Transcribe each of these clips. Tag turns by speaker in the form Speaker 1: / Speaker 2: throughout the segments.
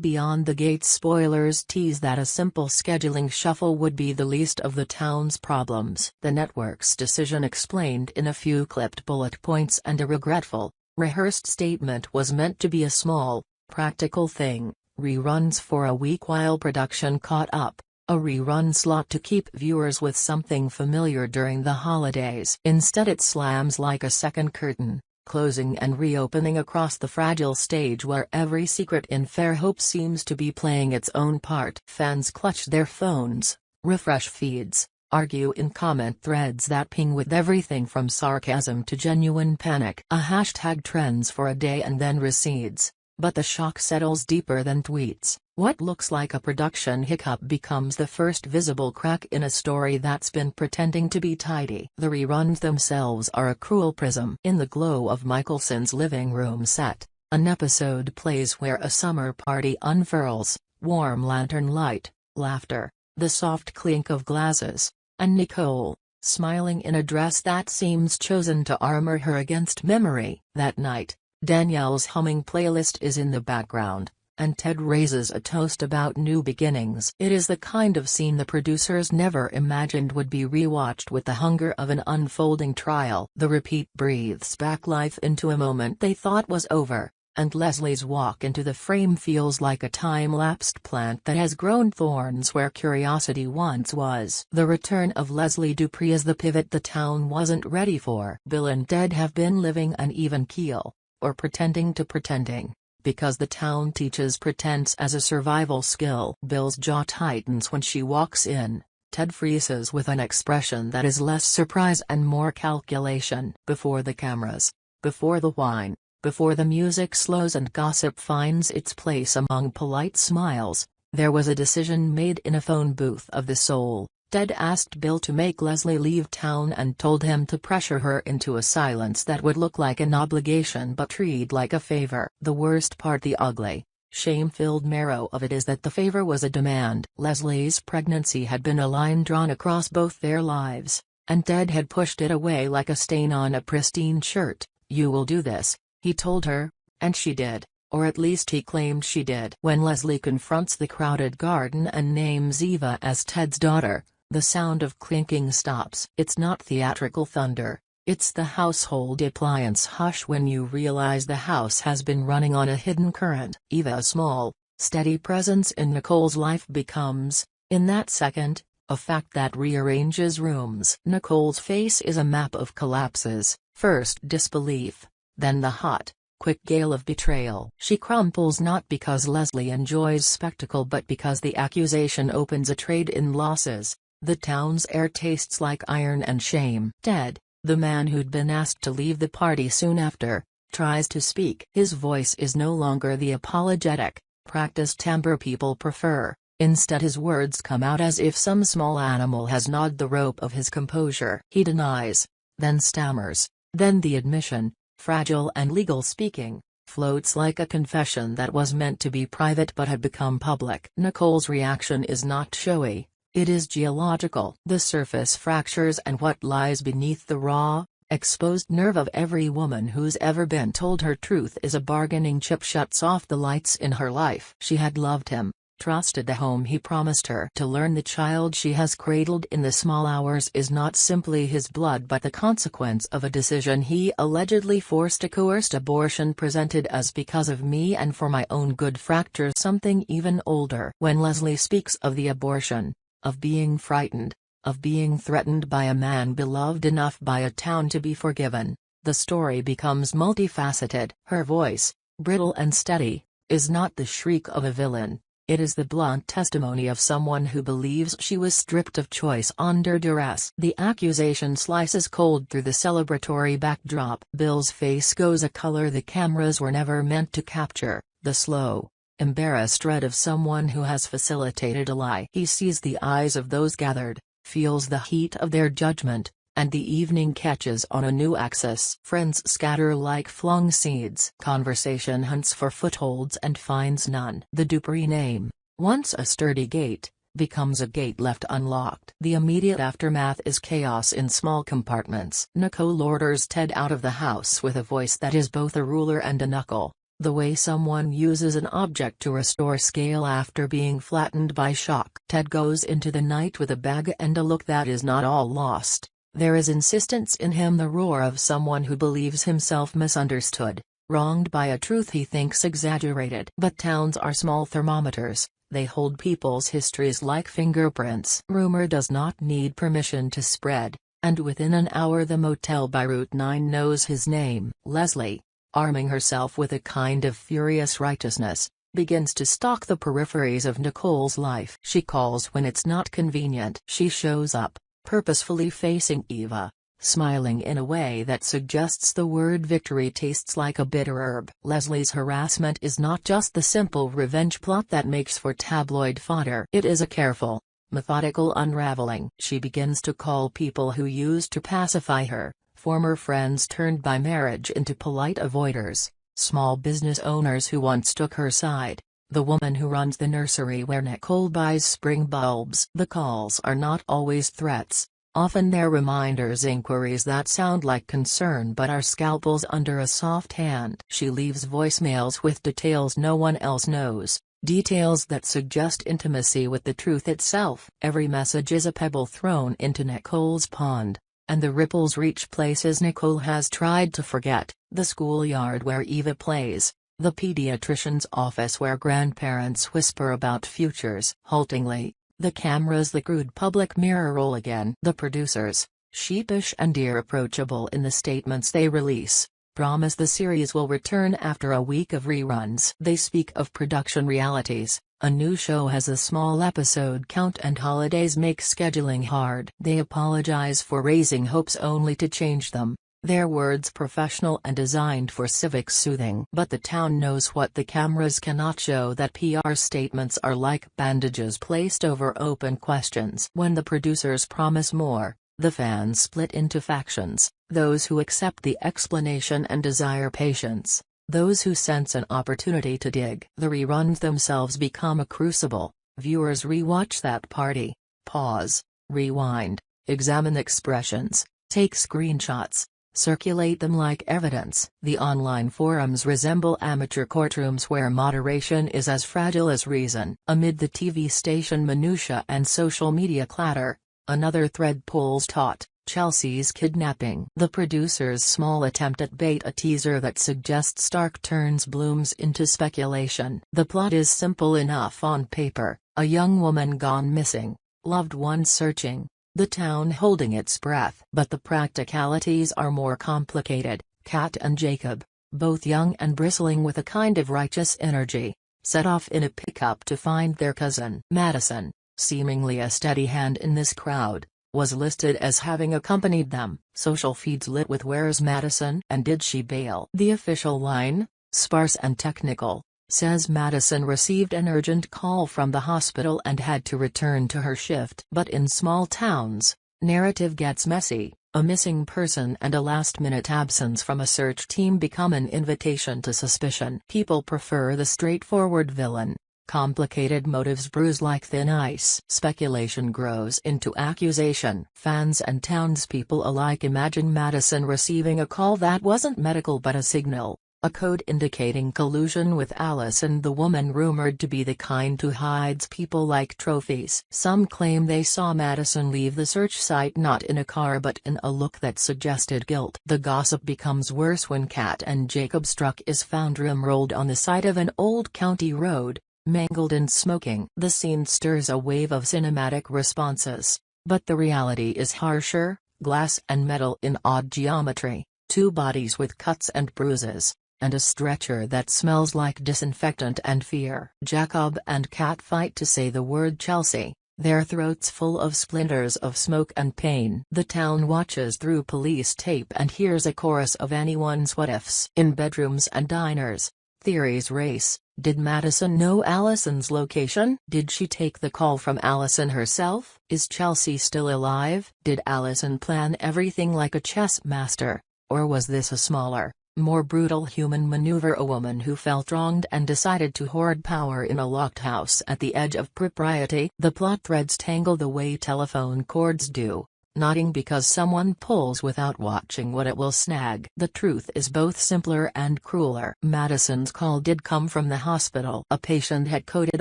Speaker 1: Beyond the Gates spoilers tease that a simple scheduling shuffle would be the least of the town's problems. The network's decision explained in a few clipped bullet points and a regretful, rehearsed statement was meant to be a small, practical thing: reruns for a week while production caught up, a rerun slot to keep viewers with something familiar during the holidays. Instead it slams like a second curtain, closing and reopening across the fragile stage where every secret in Fairhope seems to be playing its own part. Fans clutch their phones, refresh feeds, argue in comment threads that ping with everything from sarcasm to genuine panic. A hashtag trends for a day and then recedes, but the shock settles deeper than tweets. What looks like a production hiccup becomes the first visible crack in a story that's been pretending to be tidy. The reruns themselves are a cruel prism. In the glow of Michelson's living room set, an episode plays where a summer party unfurls: warm lantern light, laughter, the soft clink of glasses, and Nicole, smiling in a dress that seems chosen to armor her against memory. That night, Danielle's humming playlist is in the background, and Ted raises a toast about new beginnings. It is the kind of scene the producers never imagined would be rewatched with the hunger of an unfolding trial. The repeat breathes back life into a moment they thought was over, and Leslie's walk into the frame feels like a time-lapsed plant that has grown thorns where curiosity once was. The return of Leslie Dupree is the pivot the town wasn't ready for. Bill and Ted have been living an even keel, or pretending to pretending, because the town teaches pretense as a survival skill. Bill's jaw tightens when she walks in. Ted freezes with an expression that is less surprise and more calculation. Before the cameras, before the wine, before the music slows and gossip finds its place among polite smiles, there was a decision made in a phone booth of the soul. Ted asked Bill to make Leslie leave town and told him to pressure her into a silence that would look like an obligation but read like a favor. The worst part, the ugly, shame-filled marrow of it, is that the favor was a demand. Leslie's pregnancy had been a line drawn across both their lives, and Ted had pushed it away like a stain on a pristine shirt. "You will do this," he told her, and she did. Or at least he claimed she did. When Leslie confronts the crowded garden and names Eva as Ted's daughter, the sound of clinking stops. It's not theatrical thunder, it's the household appliance hush when you realize the house has been running on a hidden current. Eva, a small, steady presence in Nicole's life, becomes, in that second, a fact that rearranges rooms. Nicole's face is a map of collapses, first disbelief, then the hot, quick gale of betrayal. She crumples not because Leslie enjoys spectacle but because the accusation opens a trade in losses. The town's air tastes like iron and shame. Ted, the man who'd been asked to leave the party soon after, tries to speak. His voice is no longer the apologetic, practiced timbre people prefer. Instead his words come out as if some small animal has gnawed the rope of his composure. He denies, then stammers, then the admission, fragile and legal speaking, floats like a confession that was meant to be private but had become public. Nicole's reaction is not showy. It is geological. The surface fractures and what lies beneath the raw, exposed nerve of every woman who's ever been told her truth is a bargaining chip shuts off the lights in her life. She had loved him, trusted the home he promised her. To learn the child she has cradled in the small hours is not simply his blood but the consequence of a decision he allegedly forced. A coerced abortion presented as because of me and for my own good fractures something even older. When Leslie speaks of the abortion, of being frightened, of being threatened by a man beloved enough by a town to be forgiven, the story becomes multifaceted. Her voice, brittle and steady, is not the shriek of a villain, it is the blunt testimony of someone who believes she was stripped of choice under duress. The accusation slices cold through the celebratory backdrop. Bill's face goes a color the cameras were never meant to capture, the slow, embarrassed dread of someone who has facilitated a lie. He sees the eyes of those gathered, feels the heat of their judgment, and the evening catches on a new axis. Friends scatter like flung seeds. Conversation hunts for footholds and finds none. The Dupree name, once a sturdy gate, becomes a gate left unlocked. The immediate aftermath is chaos in small compartments. Nicole orders Ted out of the house with a voice that is both a ruler and a knuckle. The way someone uses an object to restore scale after being flattened by shock. Ted goes into the night with a bag and a look that is not all lost. There is insistence in him, the roar of someone who believes himself misunderstood, wronged by a truth he thinks exaggerated. But towns are small thermometers. They hold people's histories like fingerprints. Rumor does not need permission to spread, and within an hour the motel by Route 9 knows his name. Leslie, arming herself with a kind of furious righteousness, begins to stalk the peripheries of Nicole's life. She calls when it's not convenient. She shows up, purposefully facing Eva, smiling in a way that suggests the word victory tastes like a bitter herb. Leslie's harassment is not just the simple revenge plot that makes for tabloid fodder. It is a careful, methodical unraveling. She begins to call people who used to pacify her, former friends turned by marriage into polite avoiders, small business owners who once took her side, the woman who runs the nursery where Nicole buys spring bulbs. The calls are not always threats, often they're reminders, inquiries that sound like concern but are scalpels under a soft hand. She leaves voicemails with details no one else knows, details that suggest intimacy with the truth itself. Every message is a pebble thrown into Nicole's pond, and the ripples reach places Nicole has tried to forget: the schoolyard where Eva plays, the pediatrician's office where grandparents whisper about futures. Haltingly, the cameras, the crude public mirror roll again. The producers, sheepish and irreproachable in the statements they release, promise the series will return after a week of reruns. They speak of production realities. A new show has a small episode count and holidays make scheduling hard. They apologize for raising hopes only to change them, their words professional and designed for civic soothing. But the town knows what the cameras cannot show, that PR statements are like bandages placed over open questions. When the producers promise more, the fans split into factions: those who accept the explanation and desire patience, those who sense an opportunity to dig. The reruns themselves become a crucible. Viewers rewatch that party, pause, rewind, examine expressions, take screenshots, circulate them like evidence. The online forums resemble amateur courtrooms where moderation is as fragile as reason. Amid the TV station minutiae and social media clatter, another thread pulls taut: Chelsea's kidnapping. The producer's small attempt at bait, a teaser that suggests stark turns, blooms into speculation. The plot is simple enough on paper: a young woman gone missing, loved ones searching, the town holding its breath. But the practicalities are more complicated. Kat and Jacob, both young and bristling with a kind of righteous energy, set off in a pickup to find their cousin. Madison, seemingly a steady hand in this crowd, was listed as having accompanied them. Social feeds lit with "Where's Madison and did she bail?" The official line, sparse and technical, says Madison received an urgent call from the hospital and had to return to her shift. But in small towns, narrative gets messy. A missing person and a last-minute absence from a search team become an invitation to suspicion. People prefer the straightforward villain. Complicated motives bruise like thin ice. Speculation grows into accusation. Fans and townspeople alike imagine Madison receiving a call that wasn't medical but a signal, a code indicating collusion with Allison, the woman rumored to be the kind who hides people like trophies. Some claim they saw Madison leave the search site not in a car but in a look that suggested guilt. The gossip becomes worse when Kat and Jacob's truck is found rim-rolled on the side of an old county road, mangled and smoking. The scene stirs a wave of cinematic responses, but the reality is harsher: glass and metal in odd geometry, two bodies with cuts and bruises, and a stretcher that smells like disinfectant and fear. Jacob and Kat fight to say the word Chelsea, their throats full of splinters of smoke and pain. The town watches through police tape and hears a chorus of anyone's what-ifs. In bedrooms and diners, theories race. Did Madison know Allison's location? Did she take the call from Allison herself? Is Chelsea still alive? Did Allison plan everything like a chess master, or was this a smaller, more brutal human maneuver? A woman who felt wronged and decided to hoard power in a locked house at the edge of propriety. The plot threads tangle the way telephone cords do, nodding because someone pulls without watching what it will snag. The truth is both simpler and crueler. Madison's call did come from the hospital. A patient had coded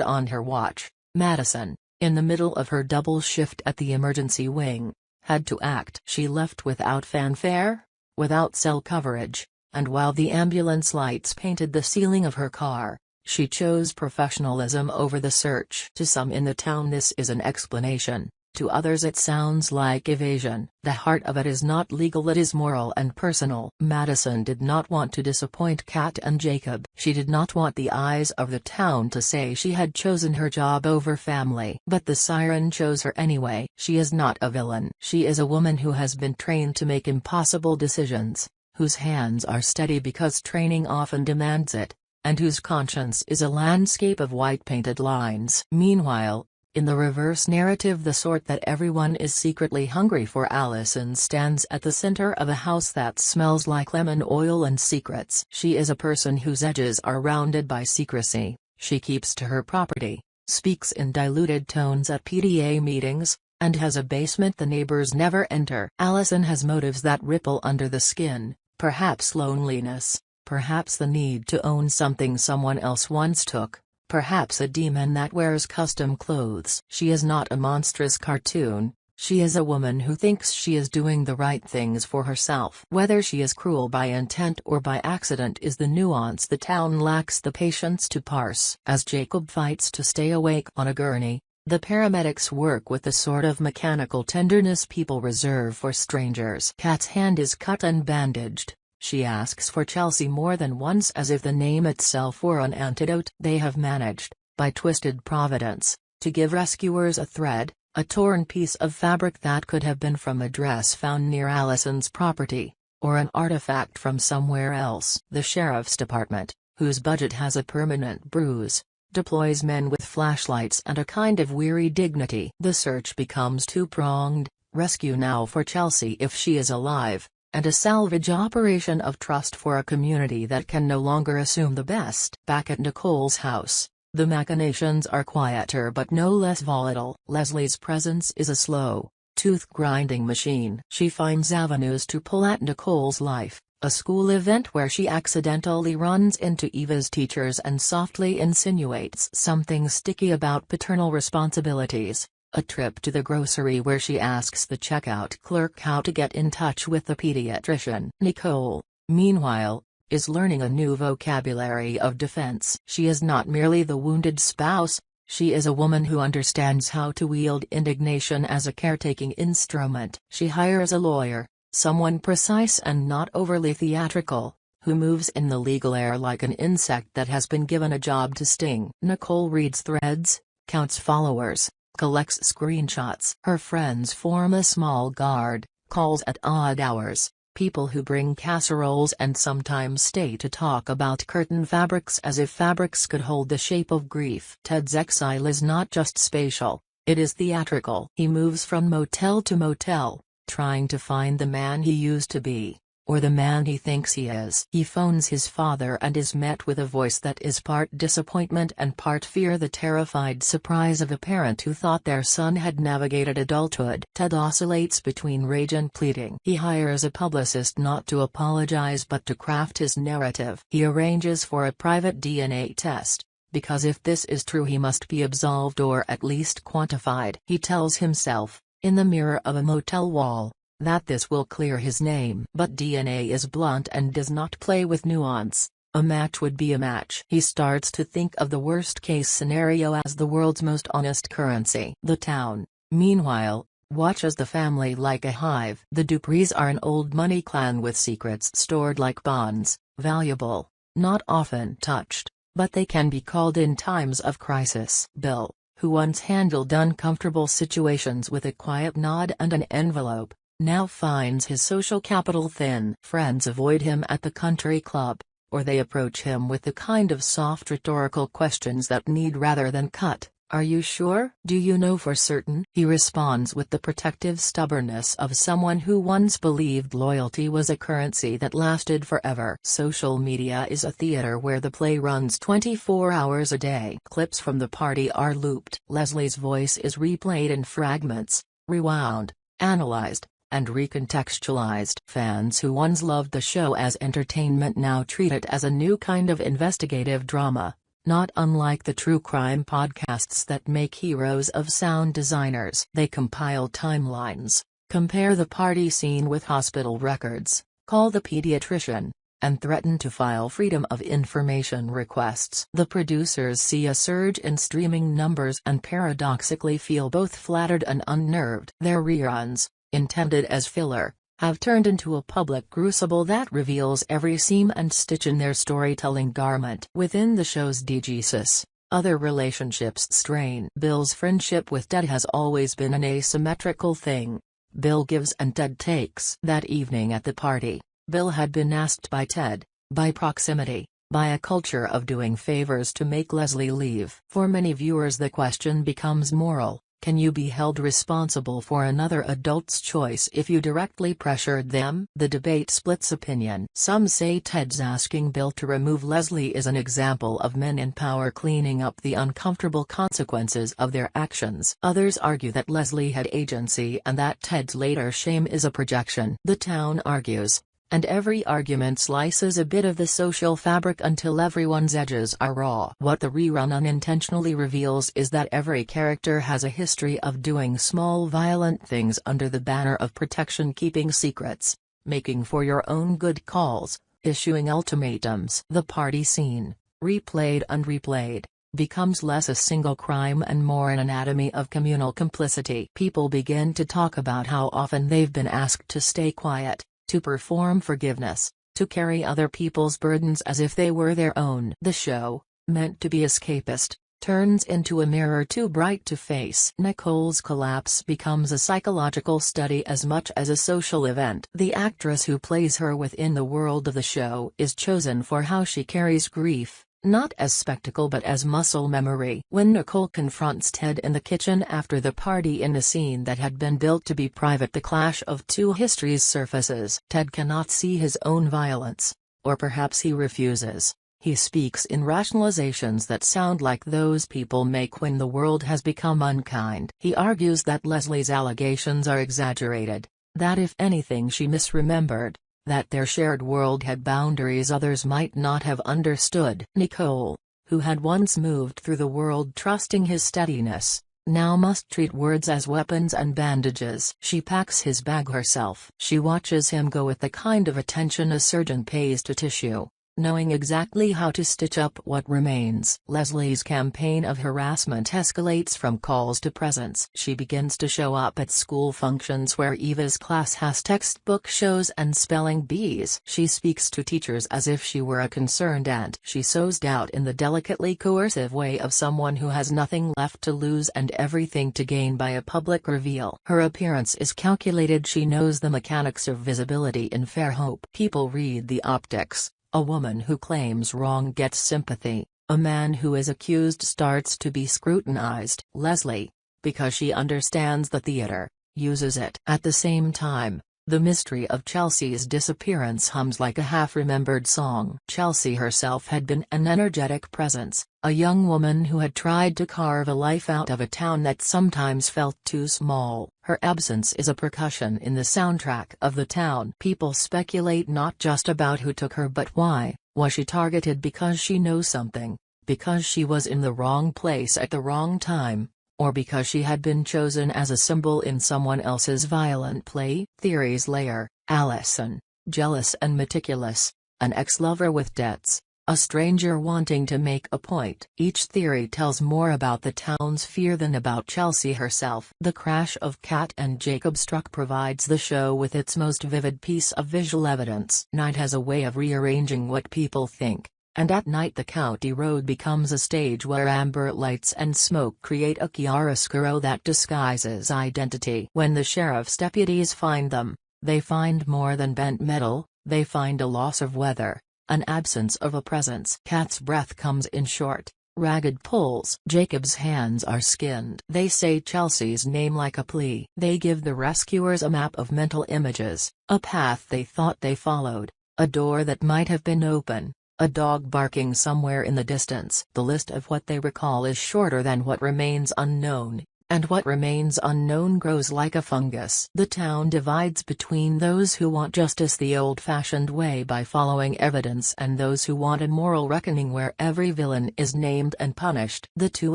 Speaker 1: on her watch. Madison, in the middle of her double shift at the emergency wing, had to act. She left without fanfare, without cell coverage, and while the ambulance lights painted the ceiling of her car, she chose professionalism over the search. To some in the town this is an explanation, to others it sounds like evasion. The heart of it is not legal, it is moral and personal. Madison did not want to disappoint Kat and Jacob. She did not want the eyes of the town to say she had chosen her job over family. But the siren chose her anyway. She is not a villain. She is a woman who has been trained to make impossible decisions, whose hands are steady because training often demands it, and whose conscience is a landscape of white-painted lines. Meanwhile, in the reverse narrative, the sort that everyone is secretly hungry for, Allison stands at the center of a house that smells like lemon oil and secrets. She is a person whose edges are rounded by secrecy. She keeps to her property, speaks in diluted tones at PTA meetings, and has a basement the neighbors never enter. Allison has motives that ripple under the skin, perhaps loneliness, perhaps the need to own something someone else once took, perhaps a demon that wears custom clothes. She is not a monstrous cartoon, she is a woman who thinks she is doing the right things for herself. Whether she is cruel by intent or by accident is the nuance the town lacks the patience to parse. As Jacob fights to stay awake on a gurney, the paramedics work with the sort of mechanical tenderness people reserve for strangers. Kat's hand is cut and bandaged. She asks for Chelsea more than once, as if the name itself were an antidote. They have managed, by twisted providence, to give rescuers a thread, a torn piece of fabric that could have been from a dress found near Allison's property, or an artifact from somewhere else. The sheriff's department, whose budget has a permanent bruise, deploys men with flashlights and a kind of weary dignity. The search becomes two-pronged: rescue now for Chelsea if she is alive, and a salvage operation of trust for a community that can no longer assume the best. Back at Nicole's house, the machinations are quieter but no less volatile. Leslie's presence is a slow, tooth-grinding machine. She finds avenues to pull at Nicole's life, a school event where she accidentally runs into Eva's teachers and softly insinuates something sticky about paternal responsibilities. A trip to the grocery where she asks the checkout clerk how to get in touch with the pediatrician. Nicole, meanwhile, is learning a new vocabulary of defense. She is not merely the wounded spouse, she is a woman who understands how to wield indignation as a caretaking instrument. She hires a lawyer, someone precise and not overly theatrical, who moves in the legal air like an insect that has been given a job to sting. Nicole reads threads, counts followers, collects screenshots. Her friends form a small guard, calls at odd hours, people who bring casseroles and sometimes stay to talk about curtain fabrics as if fabrics could hold the shape of grief. Ted's exile is not just spatial, it is theatrical. He moves from motel to motel, trying to find the man he used to be, or the man he thinks he is. He phones his father and is met with a voice that is part disappointment and part fear, the terrified surprise of a parent who thought their son had navigated adulthood. Ted oscillates between rage and pleading. He hires a publicist not to apologize but to craft his narrative. He arranges for a private DNA test, because if this is true he must be absolved or at least quantified. He tells himself, in the mirror of a motel wall, that this will clear his name. But DNA is blunt and does not play with nuance. A match would be a match. He starts to think of the worst-case scenario as the world's most honest currency. The town, meanwhile, watches the family like a hive. The Duprees are an old money clan with secrets stored like bonds, valuable, not often touched, but they can be called in times of crisis. Bill, who once handled uncomfortable situations with a quiet nod and an envelope, now finds his social capital thin. Friends avoid him at the country club, or they approach him with the kind of soft rhetorical questions that need rather than cut. Are you sure? Do you know for certain? He responds with the protective stubbornness of someone who once believed loyalty was a currency that lasted forever. Social media is a theater where the play runs 24 hours a day. Clips from the party are looped. Leslie's voice is replayed in fragments, rewound, analyzed, and recontextualized. Fans who once loved the show as entertainment now treat it as a new kind of investigative drama, not unlike the true crime podcasts that make heroes of sound designers. They compile timelines, compare the party scene with hospital records, call the pediatrician, and threaten to file Freedom of Information requests. The producers see a surge in streaming numbers and paradoxically feel both flattered and unnerved. Their reruns, intended as filler, have turned into a public crucible that reveals every seam and stitch in their storytelling garment. Within the show's digesis, other relationships strain. Bill's friendship with Ted has always been an asymmetrical thing. Bill gives and Ted takes. That evening at the party, Bill had been asked by Ted, by proximity, by a culture of doing favors to make Leslie leave. For many viewers the question becomes moral. Can you be held responsible for another adult's choice if you directly pressured them? The debate splits opinion. Some say Ted's asking Bill to remove Leslie is an example of men in power cleaning up the uncomfortable consequences of their actions. Others argue that Leslie had agency and that Ted's later shame is a projection. The town argues, and every argument slices a bit of the social fabric until everyone's edges are raw. What the rerun unintentionally reveals is that every character has a history of doing small violent things under the banner of protection, keeping secrets, making for your own good calls, issuing ultimatums. The party scene, replayed and replayed, becomes less a single crime and more an anatomy of communal complicity. People begin to talk about how often they've been asked to stay quiet, to perform forgiveness, to carry other people's burdens as if they were their own. The show, meant to be escapist, turns into a mirror too bright to face. Nicole's collapse becomes a psychological study as much as a social event. The actress who plays her within the world of the show is chosen for how she carries grief, not as spectacle but as muscle memory. When Nicole confronts Ted in the kitchen after the party in a scene that had been built to be private, the clash of two histories surfaces. Ted cannot see his own violence, or perhaps he refuses. He speaks in rationalizations that sound like those people make when the world has become unkind. He argues that Leslie's allegations are exaggerated, that if anything she misremembered, that their shared world had boundaries others might not have understood. Nicole, who had once moved through the world trusting his steadiness, now must treat words as weapons and bandages. She packs his bag herself. She watches him go with the kind of attention a surgeon pays to tissue, knowing exactly how to stitch up what remains. Leslie's campaign of harassment escalates from calls to presents. She begins to show up at school functions where Eva's class has textbook shows and spelling bees. She speaks to teachers as if she were a concerned aunt. She sows doubt in the delicately coercive way of someone who has nothing left to lose and everything to gain by a public reveal. Her appearance is calculated. She knows the mechanics of visibility in Fairhope. People read the optics. A woman who claims wrong gets sympathy, a man who is accused starts to be scrutinized. Leslie, because she understands the theater, uses it. At the same time, the mystery of Chelsea's disappearance hums like a half-remembered song. Chelsea herself had been an energetic presence, a young woman who had tried to carve a life out of a town that sometimes felt too small. Her absence is a percussion in the soundtrack of the town. People speculate not just about who took her but why. Was she targeted because she knows something, because she was in the wrong place at the wrong time, or because she had been chosen as a symbol in someone else's violent play? Theories layer: Allison, jealous and meticulous, an ex-lover with debts, a stranger wanting to make a point. Each theory tells more about the town's fear than about Chelsea herself. The crash of Kat and Jacob Struck provides the show with its most vivid piece of visual evidence. Night has a way of rearranging what people think, and at night the county road becomes a stage where amber lights and smoke create a chiaroscuro that disguises identity. When the sheriff's deputies find them, they find more than bent metal, they find a loss of weather, an absence of a presence. Kat's breath comes in short, ragged pulls. Jacob's hands are skinned. They say Chelsea's name like a plea. They give the rescuers a map of mental images, a path they thought they followed, a door that might have been open, a dog barking somewhere in the distance. The list of what they recall is shorter than what remains unknown. and what remains unknown grows like a fungus. The town divides between those who want justice the old-fashioned way by following evidence and those who want a moral reckoning where every villain is named and punished. The two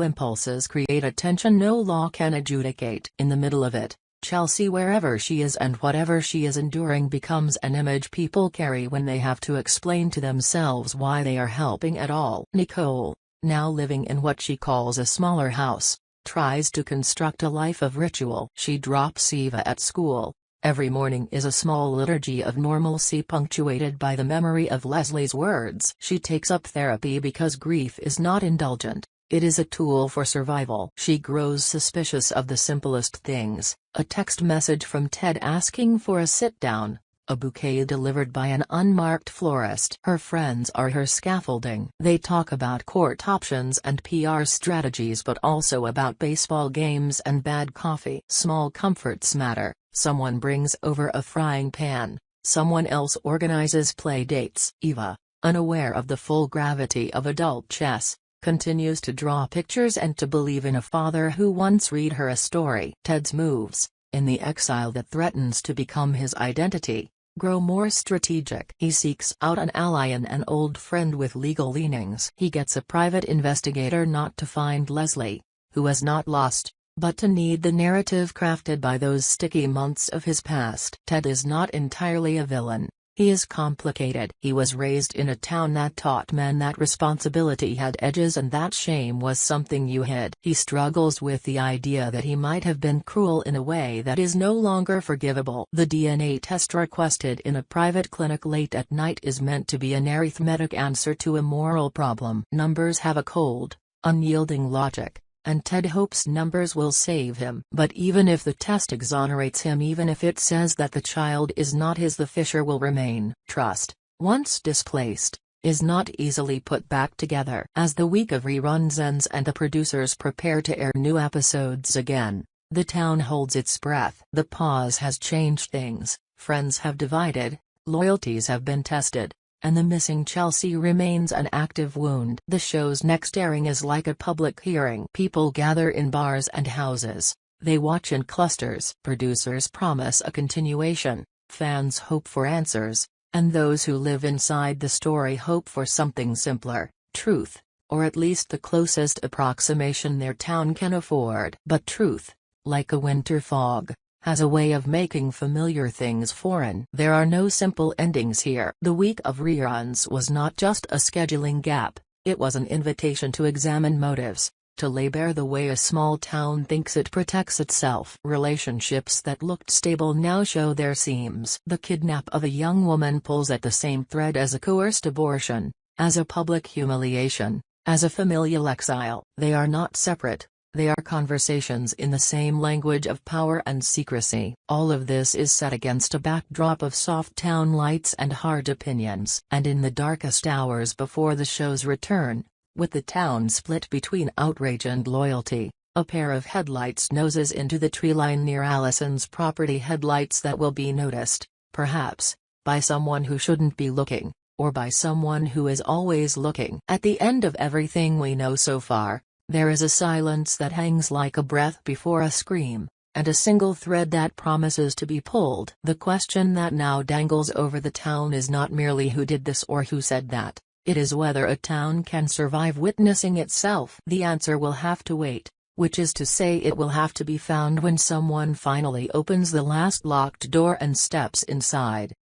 Speaker 1: impulses create a tension no law can adjudicate. In the middle of it, Chelsea, wherever she is and whatever she is enduring, becomes an image people carry when they have to explain to themselves why they are helping at all. Nicole, now living in what she calls a smaller house, tries to construct a life of ritual. She drops Eva at school. Every morning is a small liturgy of normalcy punctuated by the memory of Leslie's words. She takes up therapy because grief is not indulgent. It is a tool for survival. She grows suspicious of the simplest things: a text message from Ted asking for a sit-down, a bouquet delivered by an unmarked florist. Her friends are her scaffolding. They talk about court options and PR strategies, but also about baseball games and bad coffee. Small comforts matter. Someone brings over a frying pan. Someone else organizes play dates. Eva, unaware of the full gravity of adult chess, continues to draw pictures and to believe in a father who once read her a story. Ted's moves, in the exile that threatens to become his identity, grow more strategic. He seeks out an ally and an old friend with legal leanings. He gets a private investigator not to find Leslie, who is not lost, but to need the narrative crafted by those sticky months of his past. Ted is not entirely a villain. He is complicated. He was raised in a town that taught men that responsibility had edges and that shame was something you hid. He struggles with the idea that he might have been cruel in a way that is no longer forgivable. The DNA test requested in a private clinic late at night is meant to be an arithmetic answer to a moral problem. Numbers have a cold, unyielding logic, and Ted hopes numbers will save him. But even if the test exonerates him, even if it says that the child is not his, the fissure will remain. Trust, once displaced, is not easily put back together. As the week of reruns ends and the producers prepare to air new episodes again, the town holds its breath. The pause has changed things. Friends have divided, loyalties have been tested, and the missing Chelsea remains an active wound. The show's next airing is like a public hearing. People gather in bars and houses. They watch in clusters. Producers promise a continuation, fans hope for answers, and those who live inside the story hope for something simpler: truth, or at least the closest approximation their town can afford. But truth, like a winter fog, has a way of making familiar things foreign. There are no simple endings here. The week of reruns was not just a scheduling gap, it was an invitation to examine motives, to lay bare the way a small town thinks it protects itself. Relationships that looked stable now show their seams. The kidnap of a young woman pulls at the same thread as a coerced abortion, as a public humiliation, as a familial exile. They are not separate. They are conversations in the same language of power and secrecy. All of this is set against a backdrop of soft town lights and hard opinions. And in the darkest hours before the show's return, with the town split between outrage and loyalty, a pair of headlights noses into the tree line near Allison's property. Headlights that will be noticed, perhaps, by someone who shouldn't be looking, or by someone who is always looking. At the end of everything we know so far, there is a silence that hangs like a breath before a scream, and a single thread that promises to be pulled. The question that now dangles over the town is not merely who did this or who said that, it is whether a town can survive witnessing itself. The answer will have to wait, which is to say it will have to be found when someone finally opens the last locked door and steps inside.